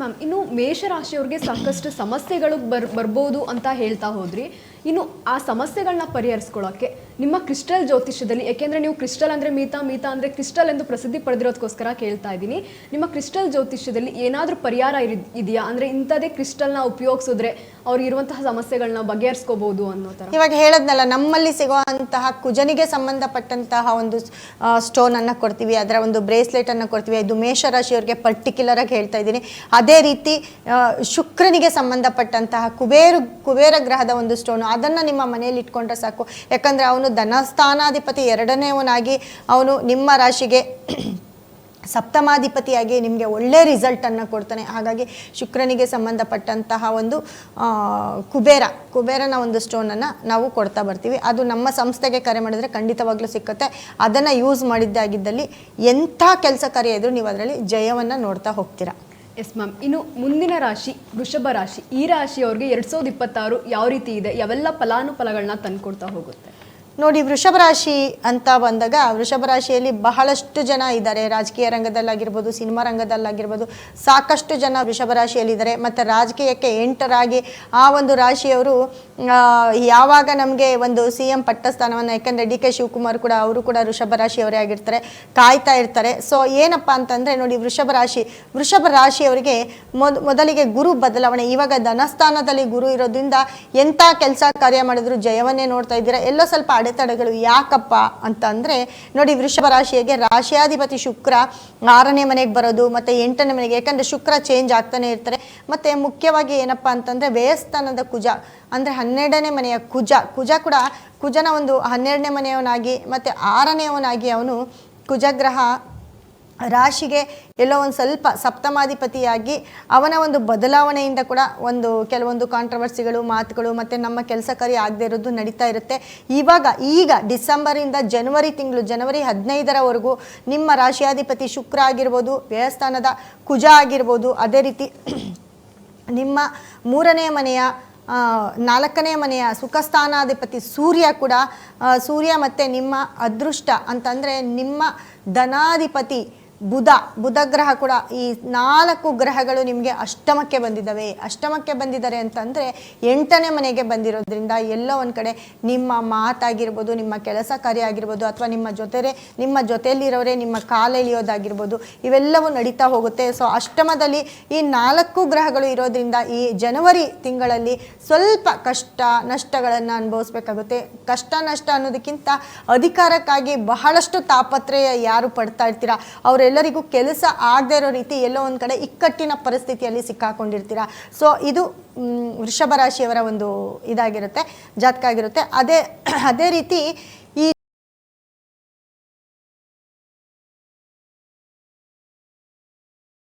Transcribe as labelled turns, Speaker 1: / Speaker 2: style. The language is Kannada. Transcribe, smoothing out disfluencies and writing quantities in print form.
Speaker 1: ಮ್ಯಾಮ್, ಇನ್ನು ಮೇಷರಾಶಿಯವ್ರಿಗೆ ಸಾಕಷ್ಟು ಸಮಸ್ಯೆಗಳು ಬರ್ಬೋದು ಅಂತ ಹೇಳ್ತಾ ಹೋದ್ರಿ. ಇನ್ನು ಆ ಸಮಸ್ಯೆಗಳನ್ನ ಪರಿಹರಿಸ್ಕೊಳ್ಳೋಕ್ಕೆ ನಿಮ್ಮ ಕ್ರಿಸ್ಟಲ್ ಜ್ಯೋತಿಷ್ಯದಲ್ಲಿ, ಯಾಕೆಂದರೆ ನೀವು ಕ್ರಿಸ್ಟಲ್ ಅಂದರೆ ಮೀತಾ ಅಂದರೆ ಕ್ರಿಸ್ಟಲ್ ಎಂದು ಪ್ರಸಿದ್ಧಿ ಪಡೆದಿರೋದಕ್ಕೋಸ್ಕರ ಕೇಳ್ತಾ ಇದ್ದೀನಿ, ನಿಮ್ಮ ಕ್ರಿಸ್ಟಲ್ ಜ್ಯೋತಿಷ್ಯದಲ್ಲಿ ಏನಾದರೂ ಪರಿಹಾರ ಇದೆಯಾ? ಅಂದರೆ ಇಂಥದೇ ಕ್ರಿಸ್ಟಲ್ನ ಉಪಯೋಗಿಸಿದ್ರೆ ಅವ್ರಿಗಿರುವಂತಹ ಸಮಸ್ಯೆಗಳನ್ನ ಬಗೆಹರಿಸ್ಕೋಬಹುದು ಅನ್ನೋ ಥರ.
Speaker 2: ಇವಾಗ ಹೇಳದ್ನಲ್ಲ, ನಮ್ಮಲ್ಲಿ ಸಿಗುವಂತಹ ಕುಜನಿಗೆ ಸಂಬಂಧಪಟ್ಟಂತಹ ಒಂದು ಸ್ಟೋನನ್ನು ಕೊಡ್ತೀವಿ, ಅದರ ಒಂದು ಬ್ರೇಸ್ಲೆಟನ್ನು ಕೊಡ್ತೀವಿ. ಇದು ಮೇಷರಾಶಿಯವರಿಗೆ ಪರ್ಟಿಕ್ಯುಲರ್ ಆಗಿ ಹೇಳ್ತಾ ಇದ್ದೀನಿ. ಅದೇ ರೀತಿ ಶುಕ್ರನಿಗೆ ಸಂಬಂಧಪಟ್ಟಂತಹ ಕುಬೇರ ಗ್ರಹದ ಒಂದು ಸ್ಟೋನು, ಅದನ್ನು ನಿಮ್ಮ ಮನೆಯಲ್ಲಿ ಇಟ್ಕೊಂಡ್ರೆ ಸಾಕು. ಯಾಕಂದರೆ ಅವನು ಧನಸ್ಥಾನಾಧಿಪತಿ, ಎರಡನೇವನಾಗಿ ಅವನು ನಿಮ್ಮ ರಾಶಿಗೆ ಸಪ್ತಮಾಧಿಪತಿಯಾಗಿ ನಿಮಗೆ ಒಳ್ಳೆ ರಿಸಲ್ಟನ್ನು ಕೊಡ್ತಾನೆ. ಹಾಗಾಗಿ ಶುಕ್ರನಿಗೆ ಸಂಬಂಧಪಟ್ಟಂತಹ ಒಂದು ಕುಬೇರನ ಒಂದು ಸ್ಟೋನನ್ನು ನಾವು ಕೊಡ್ತಾ ಬರ್ತೀವಿ. ಅದು ನಮ್ಮ ಸಂಸ್ಥೆಗೆ ಕರೆ ಮಾಡಿದರೆ ಖಂಡಿತವಾಗ್ಲೂ ಸಿಕ್ಕುತ್ತೆ. ಅದನ್ನು ಯೂಸ್ ಮಾಡಿದ್ದಾಗಿದ್ದಲ್ಲಿ ಎಂಥ ಕೆಲಸ ಕಾರ್ಯ ಇದ್ರೂ ನೀವು ಅದರಲ್ಲಿ ಜಯವನ್ನು ನೋಡ್ತಾ ಹೋಗ್ತೀರಾ.
Speaker 1: ಎಸ್ ಮ್ಯಾಮ್, ಇನ್ನು ಮುಂದಿನ ರಾಶಿ ವೃಷಭ ರಾಶಿ. ಈ ರಾಶಿಯವ್ರಿಗೆ 2026 ಯಾವ ರೀತಿ ಇದೆ? ಯಾವೆಲ್ಲ ಫಲಾನುಫಲಗಳನ್ನ ತಂದುಕೊಡ್ತಾ ಹೋಗುತ್ತೆ?
Speaker 2: ನೋಡಿ, ವೃಷಭ ರಾಶಿ ಅಂತ ಬಂದಾಗ ವೃಷಭ ರಾಶಿಯಲ್ಲಿ ಬಹಳಷ್ಟು ಜನ ಇದ್ದಾರೆ. ರಾಜಕೀಯ ರಂಗದಲ್ಲಾಗಿರ್ಬೋದು, ಸಿನಿಮಾ ರಂಗದಲ್ಲಾಗಿರ್ಬೋದು, ಸಾಕಷ್ಟು ಜನ ವೃಷಭ ರಾಶಿಯಲ್ಲಿದ್ದಾರೆ. ಮತ್ತು ರಾಜಕೀಯಕ್ಕೆ ಎಂಟರಾಗಿ ಆ ಒಂದು ರಾಶಿಯವರು ಯಾವಾಗ ನಮಗೆ ಒಂದು CM ಪಟ್ಟಸ್ಥಾನವನ್ನು, ಯಾಕಂದರೆ DK ಶಿವಕುಮಾರ್ ಕೂಡ ಅವರು ಕೂಡ ವೃಷಭ ರಾಶಿಯವರೇ ಆಗಿರ್ತಾರೆ, ಕಾಯ್ತಾ ಇರ್ತಾರೆ. ಸೊ ಏನಪ್ಪ ಅಂತಂದರೆ ನೋಡಿ, ವೃಷಭ ರಾಶಿಯವರಿಗೆ ಮೊದಲಿಗೆ ಗುರು ಬದಲಾವಣೆ. ಇವಾಗ ಧನಸ್ಥಾನದಲ್ಲಿ ಗುರು ಇರೋದ್ರಿಂದ ಎಂಥ ಕೆಲಸ ಕಾರ್ಯ ಮಾಡಿದ್ರು ಜಯವನ್ನೇ ನೋಡ್ತಾ ಇದ್ದೀರಾ. ಎಲ್ಲೋ ಸ್ವಲ್ಪ ಅಡೆತಡೆಗಳು. ಯಾಕಪ್ಪ ಅಂತ ಅಂದರೆ ನೋಡಿ, ವೃಷಭ ರಾಶಿಗೆ ರಾಶಿಯಾಧಿಪತಿ ಶುಕ್ರ 6ನೇ ಮನೆಗೆ ಬರೋದು ಮತ್ತು 8ನೇ ಮನೆಗೆ, ಯಾಕಂದರೆ ಶುಕ್ರ ಚೇಂಜ್ ಆಗ್ತಾನೆ ಇರ್ತಾರೆ. ಮತ್ತು ಮುಖ್ಯವಾಗಿ ಏನಪ್ಪ ಅಂತಂದರೆ ವ್ಯಯಸ್ಥಾನದ ಕುಜ ಅಂದರೆ 12ನೇ ಮನೆಯ ಕುಜ ಕೂಡ ಕುಜನ ಒಂದು 12ನೇ ಮನೆಯವನಾಗಿ ಮತ್ತು 6ನೇವನಾಗಿ ಅವನು ಕುಜಗ್ರಹ ರಾಶಿಗೆ ಎಲ್ಲೋ ಒಂದು ಸ್ವಲ್ಪ ಸಪ್ತಮಾಧಿಪತಿಯಾಗಿ ಅವನ ಒಂದು ಬದಲಾವಣೆಯಿಂದ ಕೂಡ ಕೆಲವೊಂದು ಕಾಂಟ್ರವರ್ಸಿಗಳು, ಮಾತುಗಳು ಮತ್ತು ನಮ್ಮ ಕೆಲಸ ಕಾರ್ಯ ಆಗದೆ ಇರೋದು ನಡೀತಾ ಇರುತ್ತೆ. ಈಗ ಡಿಸೆಂಬರಿಂದ ಜನವರಿ 15ರವರೆಗೂ ನಿಮ್ಮ ರಾಶಿಯಾಧಿಪತಿ ಶುಕ್ರ ಆಗಿರ್ಬೋದು, ವ್ಯಯಸ್ಥಾನದ ಕುಜ ಆಗಿರ್ಬೋದು, ಅದೇ ರೀತಿ ನಿಮ್ಮ 3ನೇ ಮನೆಯ 4ನೇ ಮನೆಯ ಸುಖಸ್ಥಾನಾಧಿಪತಿ ಸೂರ್ಯ ಮತ್ತು ನಿಮ್ಮ ಅದೃಷ್ಟ ಅಂತಂದರೆ ನಿಮ್ಮ ಧನಾಧಿಪತಿ ಬುಧ ಗ್ರಹ ಕೂಡ, ಈ 4 ಗ್ರಹಗಳು ನಿಮಗೆ ಅಷ್ಟಮಕ್ಕೆ ಬಂದಿದ್ದಾರೆ ಅಂತಂದರೆ 8ನೇ ಮನೆಗೆ ಬಂದಿರೋದ್ರಿಂದ ಎಲ್ಲೋ ಒಂದು ಕಡೆ ನಿಮ್ಮ ಮಾತಾಗಿರ್ಬೋದು, ನಿಮ್ಮ ಕೆಲಸ ಕಾರ್ಯ ಆಗಿರ್ಬೋದು, ಅಥವಾ ನಿಮ್ಮ ಜೊತೆಯಲ್ಲಿರೋರೇ ನಿಮ್ಮ ಕಾಲೆಳೆಯೋದಾಗಿರ್ಬೋದು, ಇವೆಲ್ಲವೂ ನಡೀತಾ ಹೋಗುತ್ತೆ. ಸೊ ಅಷ್ಟಮದಲ್ಲಿ ಈ 4 ಗ್ರಹಗಳು ಇರೋದ್ರಿಂದ ಈ ಜನವರಿ ತಿಂಗಳಲ್ಲಿ ಸ್ವಲ್ಪ ಕಷ್ಟ ನಷ್ಟಗಳನ್ನು ಅನುಭವಿಸ್ಬೇಕಾಗುತ್ತೆ. ಕಷ್ಟ ನಷ್ಟ ಅನ್ನೋದಕ್ಕಿಂತ ಅಧಿಕಾರಕ್ಕಾಗಿ ಬಹಳಷ್ಟು ತಾಪತ್ರಯ ಯಾರು ಪಡ್ತಾ ಇರ್ತೀರಾ ಅವರೆಲ್ಲರಿಗೂ ಕೆಲಸ ಆಗದೆ ಇರೋ ರೀತಿ ಎಲ್ಲೋ ಒಂದು ಕಡೆ ಇಕ್ಕಟ್ಟಿನ ಪರಿಸ್ಥಿತಿಯಲ್ಲಿ ಸಿಕ್ಕಾಕೊಂಡಿರ್ತೀರ. ಸೊ ಇದು ವೃಷಭ ರಾಶಿಯವರ ಒಂದು ಜಾತಕ ಆಗಿರುತ್ತೆ. ಅದೇ ರೀತಿ